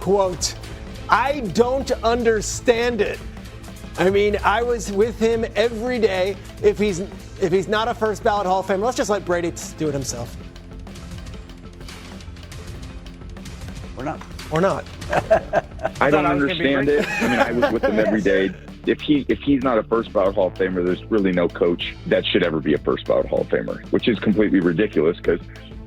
quote, "I don't understand it." I mean, I was with him every day. If he's not a first ballot Hall of Famer, let's just let Brady do it himself. Or not. I don't understand it. I mean, I was with him every day. If he's not a first ballot Hall of Famer, there's really no coach that should ever be a first ballot Hall of Famer, which is completely ridiculous because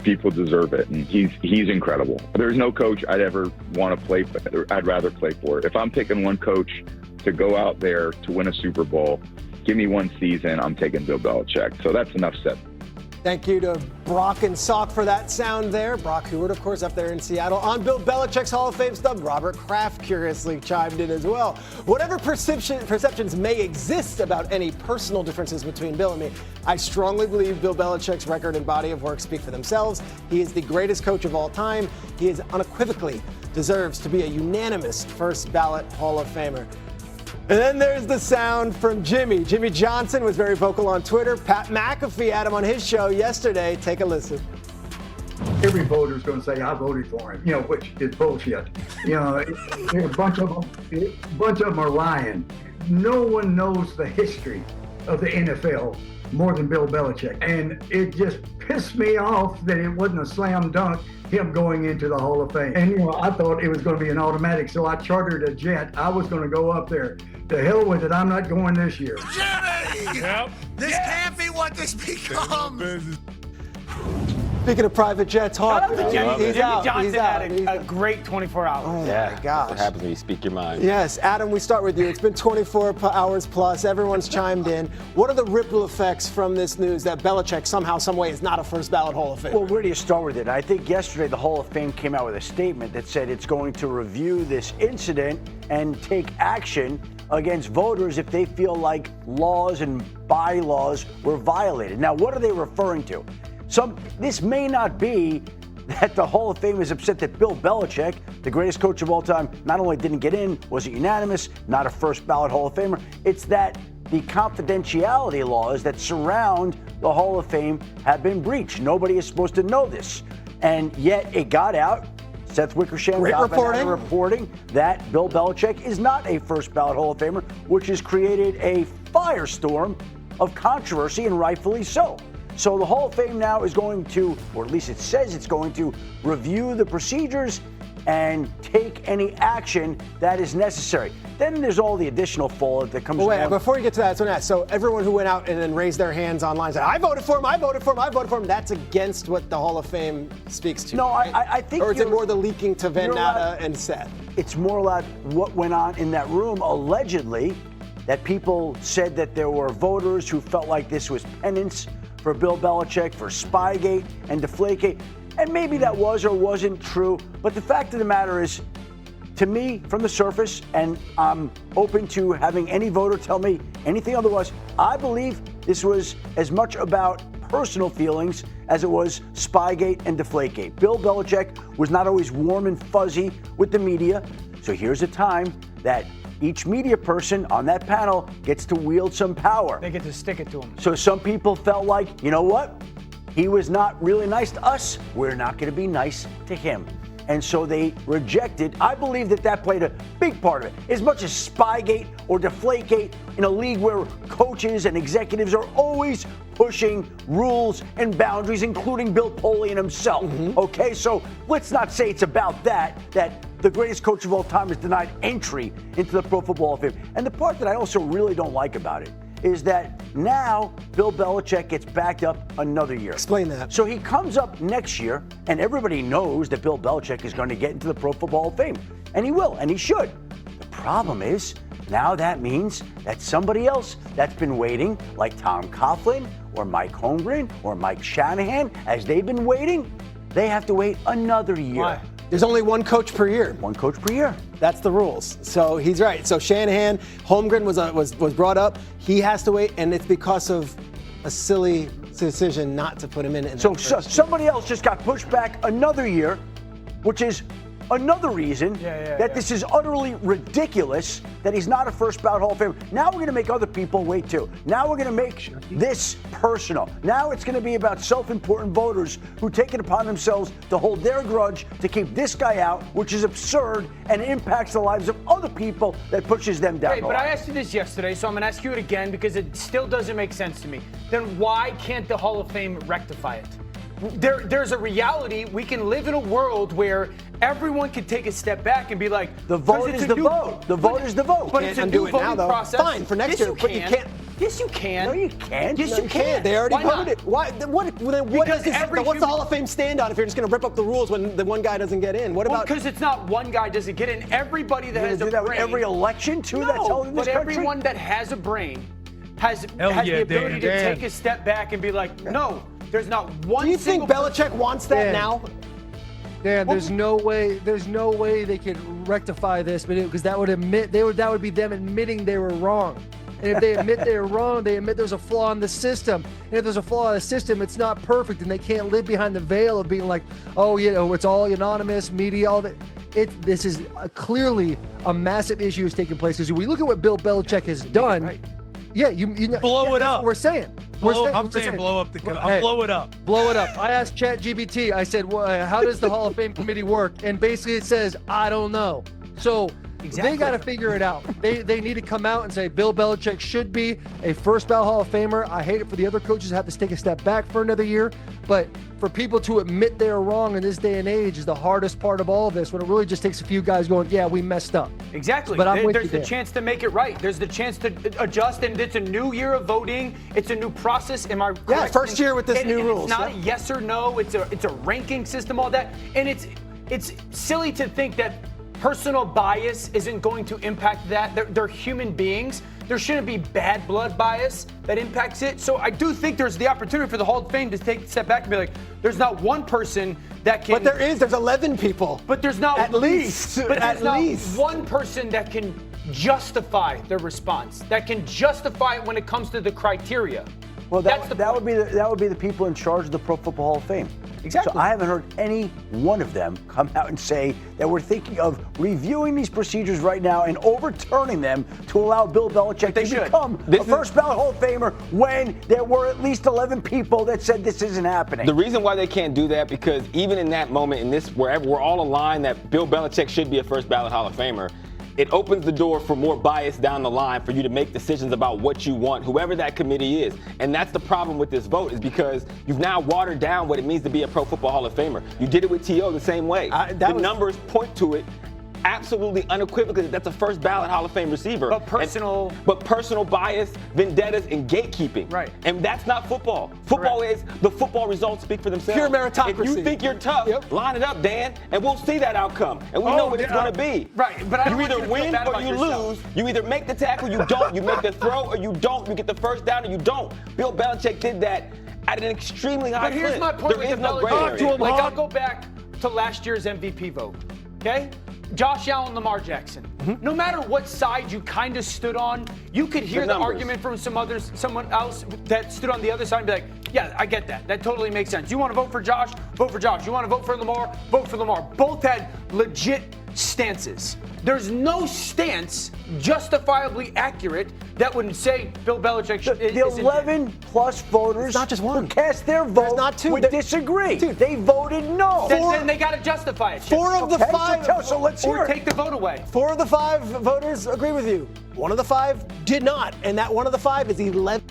people deserve it, and he's incredible. There's no coach I'd ever want to play for. I'd rather play for. If I'm picking one coach to go out there to win a Super Bowl, give me one season, I'm taking Bill Belichick. So that's enough said. Thank you to Brock and Salk for that sound there. Brock Heward, of course, up there in Seattle. On Bill Belichick's Hall of Fame snub, Robert Kraft curiously chimed in as well. Whatever perceptions may exist about any personal differences between Bill and me, I strongly believe Bill Belichick's record and body of work speak for themselves. He is the greatest coach of all time. He is unequivocally deserves to be a unanimous first ballot Hall of Famer. And then there's the sound from Jimmy. Jimmy Johnson was very vocal on Twitter. Pat McAfee had him on his show yesterday. Take a listen. Every voter's going to say, I voted for him, which is bullshit. A bunch of them are lying. No one knows the history of the NFL more than Bill Belichick. And it just pissed me off that it wasn't a slam dunk, him going into the Hall of Fame. And, I thought it was going to be an automatic, so I chartered a jet. I was going to go up there. To hell with it, I'm not going this year. Jimmy! Yep. This can't be what this becomes. Speaking of private jet talk, Jimmy Johnson had a great 24 hours. Oh, Yeah, my gosh. that's what happens when you speak your mind. Yes, Adam, we start with you. It's been 24 hours plus. Everyone's chimed in. What are the ripple effects from this news that Belichick somehow, some way is not a first ballot Hall of Famer? Well, where do you start with it? I think yesterday the Hall of Fame came out with a statement that said it's going to review this incident and take action against voters if they feel like laws and bylaws were violated. Now, what are they referring to? This may not be that the Hall of Fame is upset that Bill Belichick, the greatest coach of all time, not only didn't get in, wasn't unanimous, not a first ballot Hall of Famer. It's that the confidentiality laws that surround the Hall of Fame have been breached. Nobody is supposed to know this. And yet it got out. Seth Wickersham reporting that Bill Belichick is not a first ballot Hall of Famer, which has created a firestorm of controversy, and rightfully so. So the Hall of Fame now is going to, or at least it says it's going to, review the procedures and take any action that is necessary. Then there's all the additional fallout that comes along. Before you get to that, so everyone who went out and then raised their hands online said, I voted for him, I voted for him, I voted for him, that's against what the Hall of Fame speaks to. No, right? I think. Or is it more the leaking to Van Natta and Seth? It's more like what went on in that room, allegedly, that people said that there were voters who felt like this was penance for Bill Belichick, for Spygate and Deflategate. And maybe that was or wasn't true. But the fact of the matter is, to me, from the surface, and I'm open to having any voter tell me anything otherwise, I believe this was as much about personal feelings as it was Spygate and Deflategate. Bill Belichick was not always warm and fuzzy with the media. So here's a time that each media person on that panel gets to wield some power. They get to stick it to him. So some people felt like, you know what? He was not really nice to us. We're not going to be nice to him. And so they rejected. I believe that played a big part of it. As much as Spygate or Deflategate, in a league where coaches and executives are always pushing rules and boundaries, including Bill Polian himself. Okay, so let's not say it's about that the greatest coach of all time is denied entry into the Pro Football Hall of Fame. And the part that I also really don't like about it is that now Bill Belichick gets backed up another year. Explain that. So he comes up next year, and everybody knows that Bill Belichick is going to get into the Pro Football Hall of Fame. And he will, and he should. The problem is, now that means that somebody else that's been waiting, like Tom Coughlin or Mike Holmgren or Mike Shanahan, as they've been waiting, they have to wait another year. Why? There's only one coach per year. One coach per year. That's the rules. So he's right. So Shanahan, Holmgren was brought up. He has to wait, and it's because of a silly decision not to put him in. So somebody else just got pushed back another year, which is another reason that this is utterly ridiculous that he's not a first ballot Hall of Famer. Now we're going to make other people wait too. Now we're going to make this personal. Now it's going to be about self-important voters who take it upon themselves to hold their grudge to keep this guy out, which is absurd and impacts the lives of other people that pushes them down. But I asked you this yesterday, so I'm going to ask you it again because it still doesn't make sense to me. Then why can't the Hall of Fame rectify it? There's a reality. We can live in a world where everyone can take a step back and be like, the vote is the vote. The vote is the vote. But it's a new voting process. Fine, for next year, but you can't. Yes, you can. No, you can't. Yes, you can. They already Why voted not? it. Why? What's the Hall of Fame stand on if you're just going to rip up the rules when the one guy doesn't get in? What about? Because it's not one guy doesn't get in. Everybody that has a do that brain. With every election too. No, that's all in this but country? everyone that has a brain has the ability to take a step back and be like, no, there's not one. Do you think Belichick wants that now? Dan, there's no way they could rectify this, because that would be them admitting they were wrong. And if they admit they were wrong, they admit there's a flaw in the system. And if there's a flaw in the system, it's not perfect, and they can't live behind the veil of being like, oh, it's all anonymous media, all that. This is clearly a massive issue that's taking place. Because we look at what Bill Belichick has done. Right. Yeah, you blow it up. We're saying. I'm saying blow up blow it up. Blow it up. I asked ChatGPT. I said, how does the Hall of Fame committee work? And basically it says, I don't know. So they got to figure it out. They need to come out and say Bill Belichick should be a first ballot Hall of Famer. I hate it for the other coaches to have to take a step back for another year. But for people to admit they're wrong in this day and age is the hardest part of all of this, when it really just takes a few guys going, yeah, we messed up. Exactly. But there's the chance to make it right. There's the chance to adjust, and it's a new year of voting. It's a new process. Am I correct? Yeah, first year with this new rules. It's not a yes or no. It's a ranking system, all that. And it's silly to think that personal bias isn't going to impact that. They're human beings. There shouldn't be bad blood bias that impacts it. So I do think there's the opportunity for the Hall of Fame to take a step back and be like, there's not one person that can. But there's 11 people. But there's not at least. But at there's least not one person that can justify their response. That can justify it when it comes to the criteria. Well, that would be the people in charge of the Pro Football Hall of Fame. Exactly. So I haven't heard any one of them come out and say that we're thinking of reviewing these procedures right now and overturning them to allow Bill Belichick to become a first ballot Hall of Famer when there were at least 11 people that said this isn't happening. The reason why they can't do that, because even in that moment, in this, where we're all aligned that Bill Belichick should be a first ballot Hall of Famer, it opens the door for more bias down the line for you to make decisions about what you want, whoever that committee is. And that's the problem with this vote, is because you've now watered down what it means to be a Pro Football Hall of Famer. You did it with T.O. the same way. The numbers point to it absolutely unequivocally that that's a first ballot Hall of Fame receiver. But personal bias, vendettas, and gatekeeping. Right. And that's not football. Football is the football results speak for themselves. Pure meritocracy. If you think you're tough, line it up, Dan, and we'll see that outcome. And we know what it's going to be. Right. But you either win or you lose. You either make the tackle, you don't. You make the throw or you don't. You get the first down or you don't. Bill Belichick did that at an extremely high clip. But here's my point there with is no Belichick. gray area. I'll go back to last year's MVP vote. Okay? Josh Allen, Lamar Jackson. No matter what side you kind of stood on, you could hear the argument from someone else that stood on the other side and be like, yeah, I get that. That totally makes sense. You want to vote for Josh? Vote for Josh. You want to vote for Lamar? Vote for Lamar. Both had legit stances. There's no stance justifiably accurate that would say Bill Belichick should. The 11 plus voters not just one. who cast their vote not two. would disagree. They voted no. Then they got to justify it. Four of the five. So let's hear it. Take the vote away. 4 of the 5 voters agree with you. 1 of the 5 did not, and that 1 of the 5 is 11.